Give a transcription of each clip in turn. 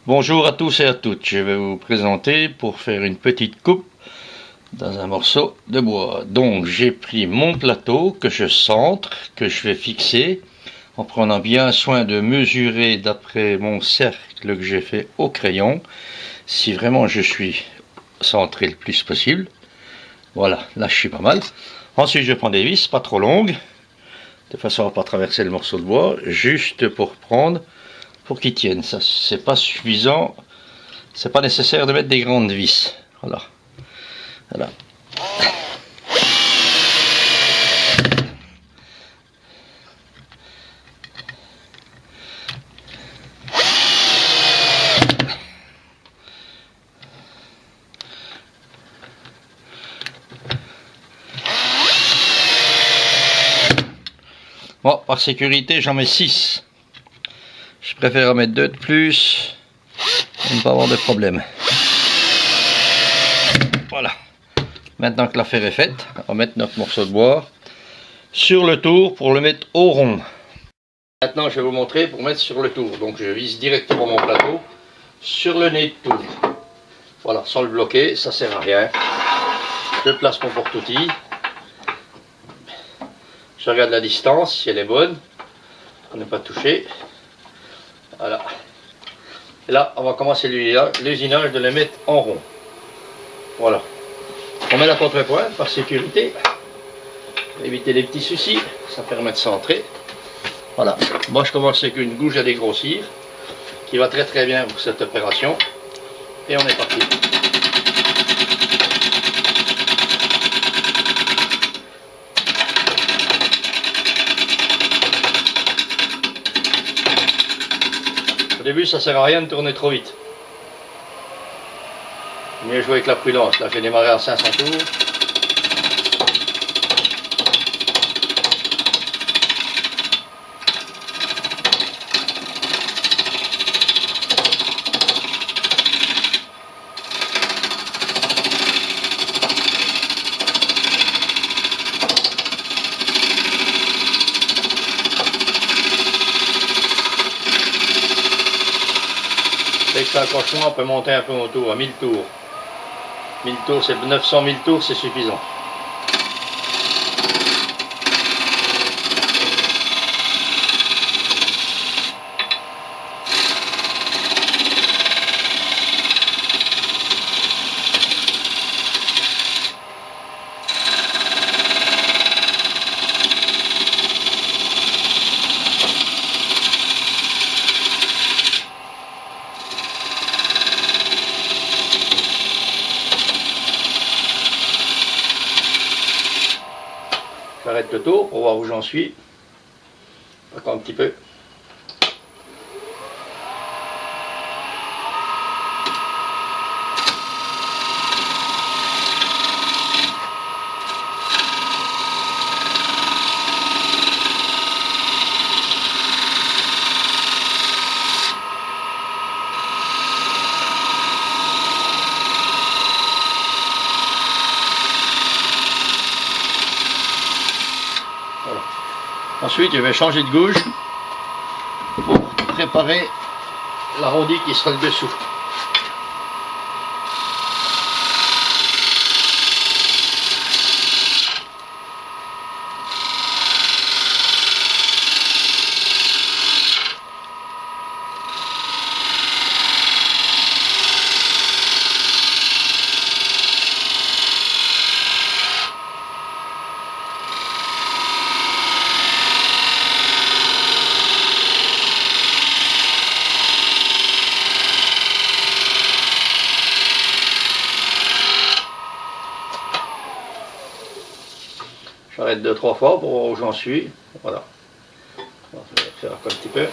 Bonjour à tous et à toutes, je vais vous présenter pour faire une petite coupe dans un morceau de bois. Donc j'ai pris mon plateau que je centre, que je vais fixer en prenant bien soin de mesurer d'après mon cercle que j'ai fait au crayon, si vraiment je suis centré le plus possible. Voilà, là je suis pas mal. Ensuite je prends des vis, pas trop longues, de façon à ne pas traverser le morceau de bois, juste pour qu'il tienne. Ça c'est pas suffisant. C'est pas nécessaire de mettre des grandes vis. Voilà. Voilà. Bon, par sécurité, j'en mets 6. Je préfère en mettre 2 de plus pour ne pas avoir de problème. Voilà. Maintenant que l'affaire est faite, on va mettre notre morceau de bois sur le tour pour le mettre au rond. Maintenant, je vais vous montrer pour mettre sur le tour. Donc, je vise directement mon plateau sur le nez de tour. Voilà, sans le bloquer, ça sert à rien. Je place mon porte-outil. Je regarde la distance, si elle est bonne, pour ne pas toucher. Voilà. Et là, on va commencer l'usinage de les mettre en rond. Voilà. On met la contrepointe par sécurité. Pour éviter les petits soucis, ça permet de centrer. Voilà. Moi, je commence avec une gouge à dégrossir, qui va très très bien pour cette opération. Et on est parti. Au début, ça sert à rien de tourner trop vite. Mieux jouer avec la prudence. Là, j'ai démarré à 500 tours. Dès que ça accroche moins, on peut monter un peu mon tour à 1000 tours. 1000 tours, c'est 900 000 tours, c'est suffisant. J'arrête le tour pour voir où j'en suis. Encore un petit peu. Voilà. Ensuite, je vais changer de gauche pour préparer l'arrondi qui sera le dessous. J'arrête 2-3 fois pour voir où j'en suis. Voilà. On va faire un petit peu.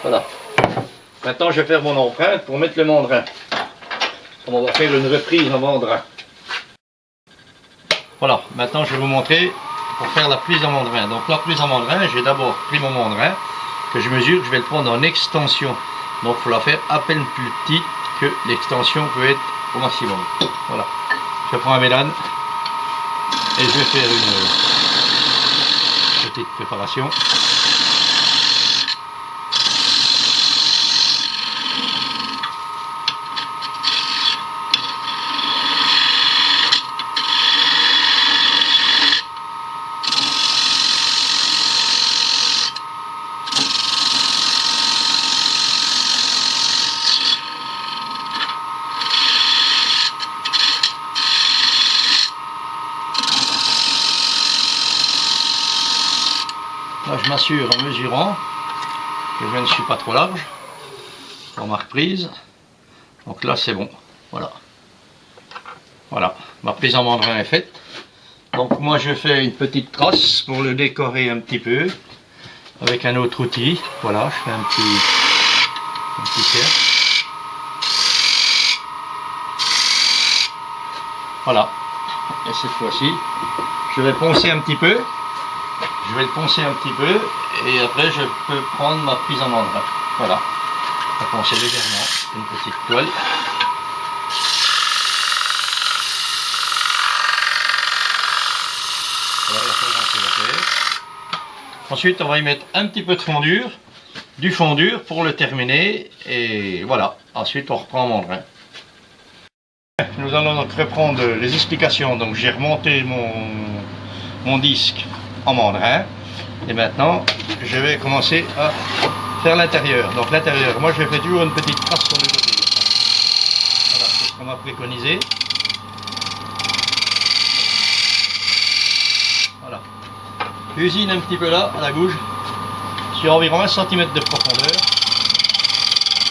Voilà. Maintenant, je vais faire mon empreinte pour mettre le mandrin. On va faire une reprise en mandrin. Voilà, maintenant je vais vous montrer pour faire la prise en mandrin. Donc la prise en mandrin, j'ai d'abord pris mon mandrin, que je mesure, je vais le prendre en extension. Donc il faut la faire à peine plus petite que l'extension peut être au maximum. Voilà. Je prends un mélane et je vais faire une petite préparation. Là, je m'assure en mesurant que je ne suis pas trop large pour ma reprise. Donc là, c'est bon. Voilà. Voilà, ma prise en mandrin est faite. Donc moi, je fais une petite trace pour le décorer un petit peu avec un autre outil. Voilà, je fais un petit cercle. Voilà. Et cette fois-ci, je vais poncer un petit peu. Je vais le poncer un petit peu et après je peux prendre ma prise en mandrin. Voilà. Je vais poncer légèrement une petite toile. Voilà, la faire. Ensuite, on va y mettre un petit peu de fondure, du fondure pour le terminer. Et voilà. Ensuite, on reprend en mandrin. Nous allons donc reprendre les explications. Donc, j'ai remonté mon disque en mandrin et maintenant je vais commencer à faire l'intérieur. Donc l'intérieur, moi je fais toujours une petite trace sur le côté. Voilà, c'est ce qu'on m'a préconisé. Voilà. J'usine un petit peu là, à la gouge, sur environ 1 cm de profondeur.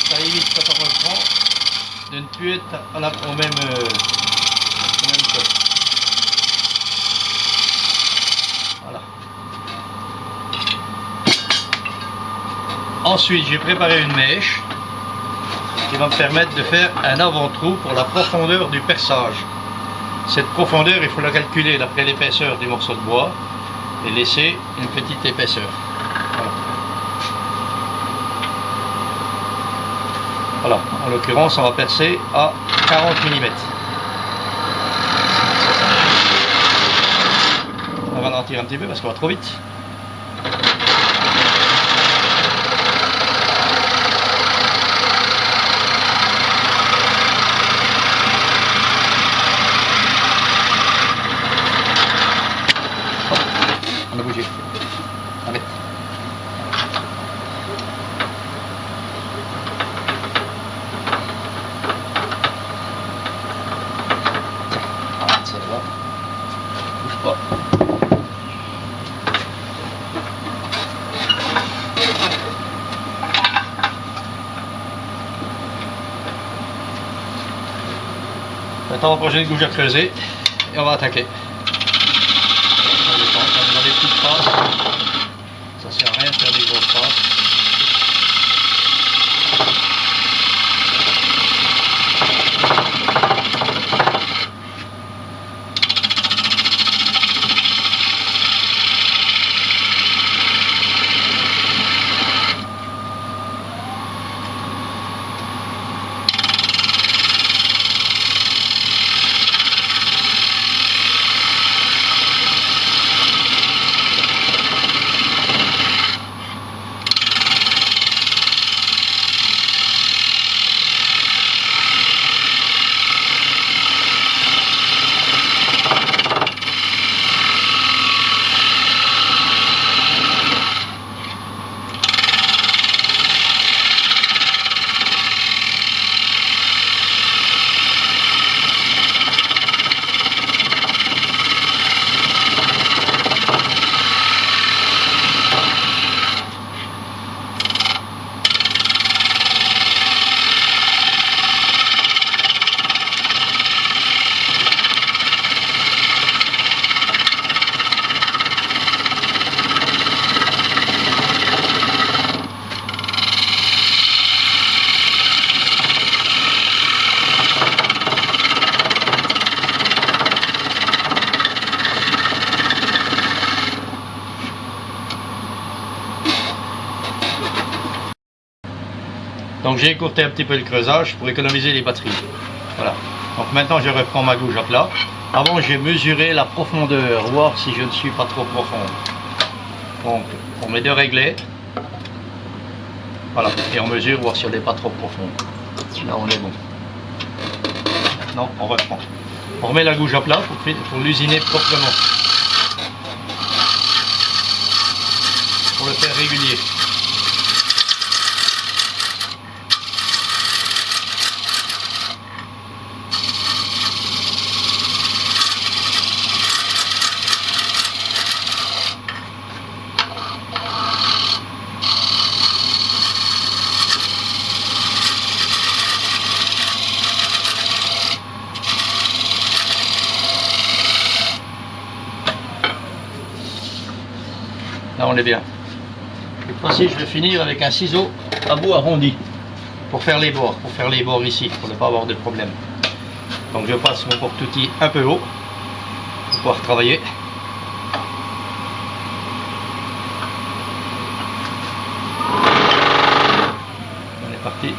Ça évite quand on reprend de ne plus être au même côté. Voilà. Ensuite, j'ai préparé une mèche qui va me permettre de faire un avant-trou pour la profondeur du perçage. Cette profondeur, il faut la calculer d'après l'épaisseur du morceau de bois et laisser une petite épaisseur. Voilà. Voilà. En l'occurrence, on va percer à 40 mm. On va ralentir un petit peu parce qu'on va trop vite. On a bougé. Arrête. Ah, ça va. Bouge pas. Maintenant, on va projeter une gouge à creuser et on va attaquer. On va dans des petites passes. Ça sert à rien de faire des grosses passes. Donc j'ai écourté un petit peu le creusage pour économiser les batteries. Voilà. Donc maintenant je reprends ma gouge à plat. Avant j'ai mesuré la profondeur, voir si je ne suis pas trop profond. Donc on met deux réglés. Voilà. Et on mesure, voir si on n'est pas trop profond. Là on est bon. Maintenant on reprend. On remet la gouge à plat pour l'usiner proprement. Pour le faire régulier. Là on est bien. Cette fois-ci je vais finir avec un ciseau à bout arrondi pour faire les bords ici, pour ne pas avoir de problème. Donc je passe mon porte-outil un peu haut pour pouvoir travailler. On est parti.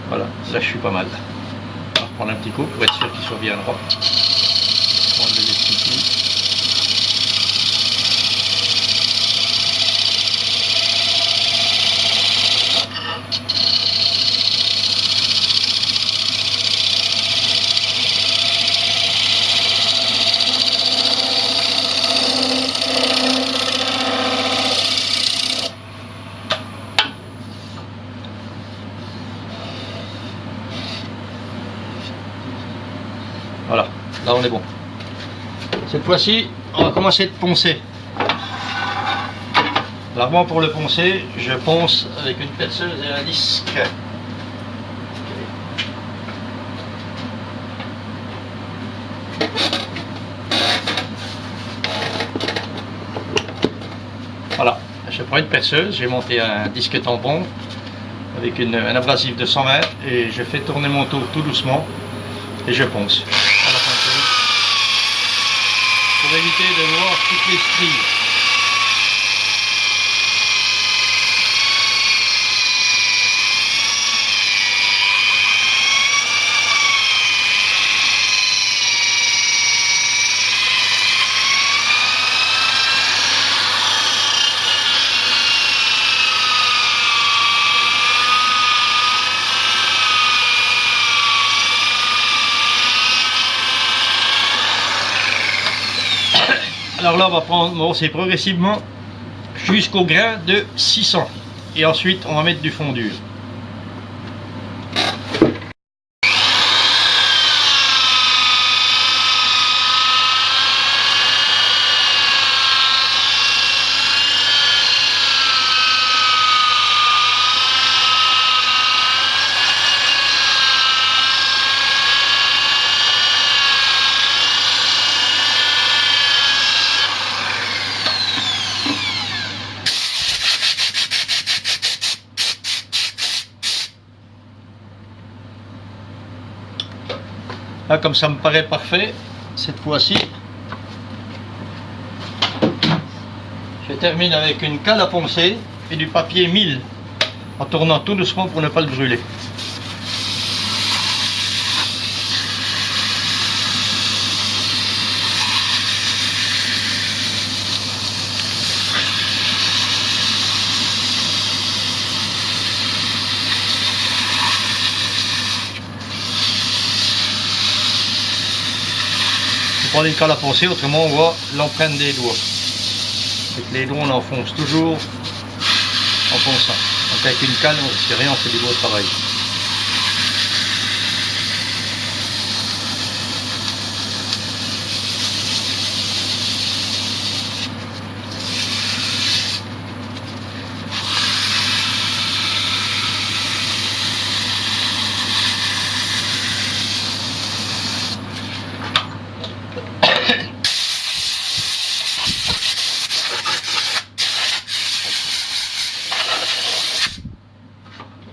Voilà, là je suis pas mal. On va reprendre un petit coup pour être sûr qu'il soit bien droit. Prendre les petits coups. Voilà, là on est bon. Cette fois-ci, on va commencer de poncer. Alors moi pour le poncer, je ponce avec une perceuse et un disque. Voilà, je prends une perceuse, j'ai monté un disque tampon avec un abrasif de 120 et je fais tourner mon tour tout doucement et je ponce. Pour éviter de voir toutes les stries. Alors là, on va poncer progressivement jusqu'au grain de 600. Et ensuite, on va mettre du fondur. Là, comme ça me paraît parfait, cette fois-ci, je termine avec une cale à poncer et du papier 1000 en tournant tout doucement pour ne pas le brûler. prendre une colle à poncer, autrement on voit l'empreinte des doigts. Avec les doigts on enfonce toujours en ponçant. Donc avec une canne on ne risque rien, on fait du beau travail.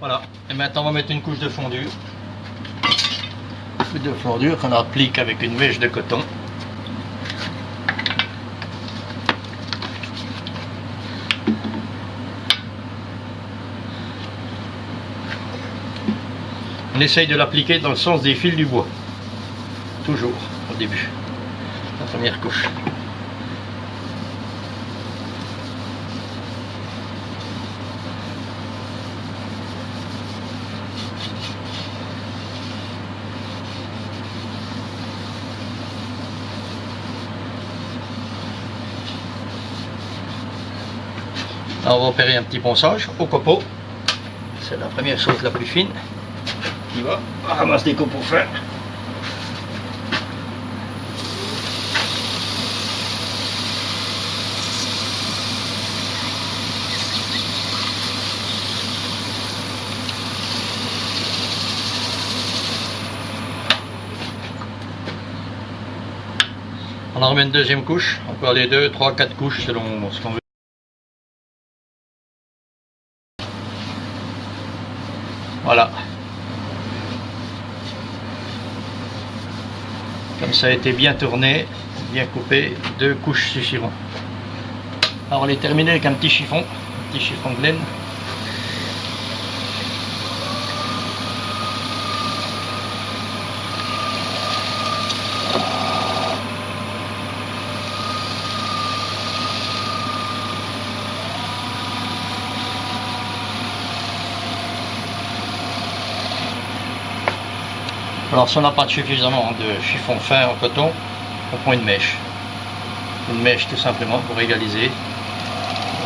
Voilà, et maintenant on va mettre une couche de fondure. Une couche de fondure qu'on applique avec une mèche de coton. On essaye de l'appliquer dans le sens des fils du bois. Toujours au début, la première couche. Là, on va opérer un petit ponçage au copeau. C'est la première chose la plus fine. Qui va, on ramasse des copeaux fins. On en remet une deuxième couche. On peut aller 2, 3, 4 couches selon ce qu'on veut. Voilà. Comme ça a été bien tourné, bien coupé, 2 couches suffiront. Alors on les terminer avec un petit chiffon de laine. Alors si on n'a pas suffisamment de chiffon fin en coton, on prend une mèche. Une mèche tout simplement pour égaliser.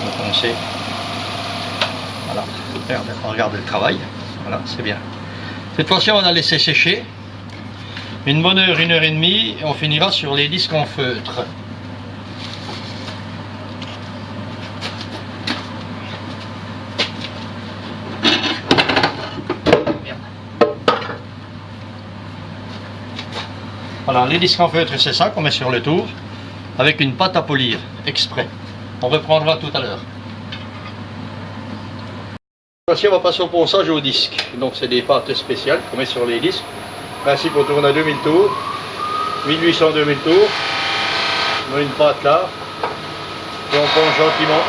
On va poncer. Voilà, on regarde le travail. Voilà, c'est bien. Cette fois-ci on va la laisser sécher. Une bonne heure, 1 heure et demie, et on finira sur les disques en feutre. Voilà, les disques en feutre, c'est ça qu'on met sur le tour, avec une pâte à polir, exprès. On reprendra tout à l'heure. Voici, on va passer au ponçage au disque. Donc c'est des pâtes spéciales qu'on met sur les disques. Principe, on tourne à 2000 tours, 1800-2000 tours. On met une pâte là, et on ponce gentiment.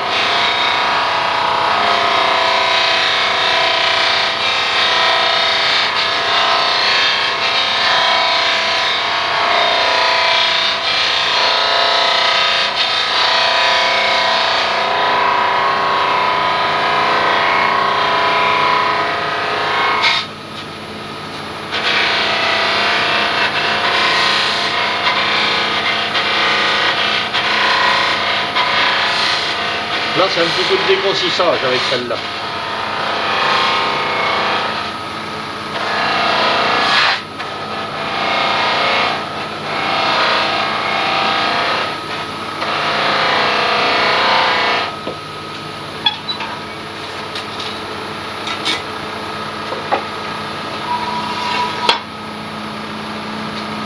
Là, c'est un petit peu de dégrossissage avec celle-là.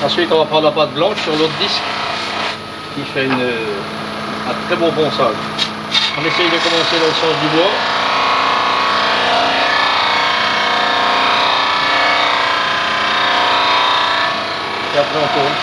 Ensuite, on va prendre la pâte blanche sur l'autre disque qui fait un très bon ponçage. On essaye de commencer dans le sens du bois. Et après on tourne.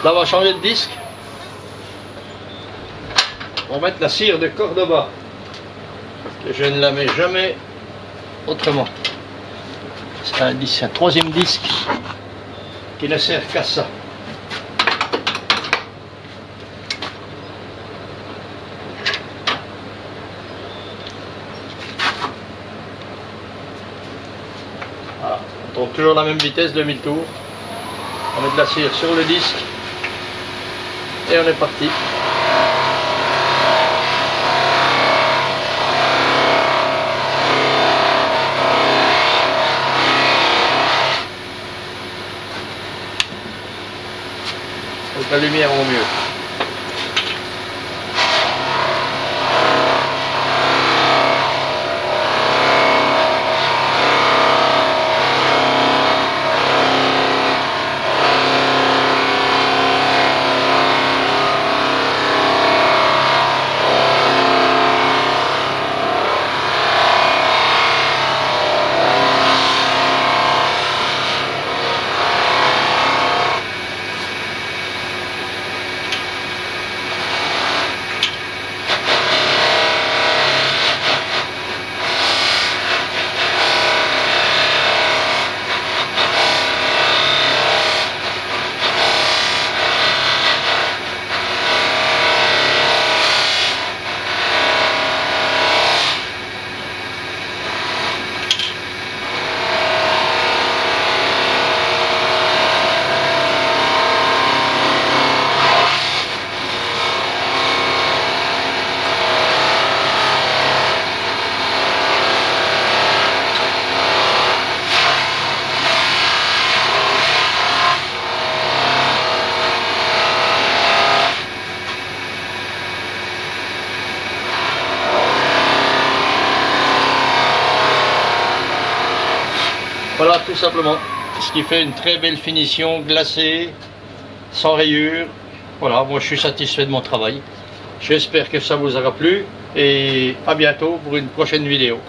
Là, on va changer de disque. On va mettre la cire de Cordoba, que je ne la mets jamais autrement. C'est un disque, un troisième disque qui ne sert qu'à ça. Voilà. On tourne toujours la même vitesse, demi-tour. On met de la cire sur le disque et on est parti. Donc la lumière au mieux. Voilà, tout simplement, ce qui fait une très belle finition, glacée, sans rayures. Voilà, moi je suis satisfait de mon travail. J'espère que ça vous aura plu et à bientôt pour une prochaine vidéo.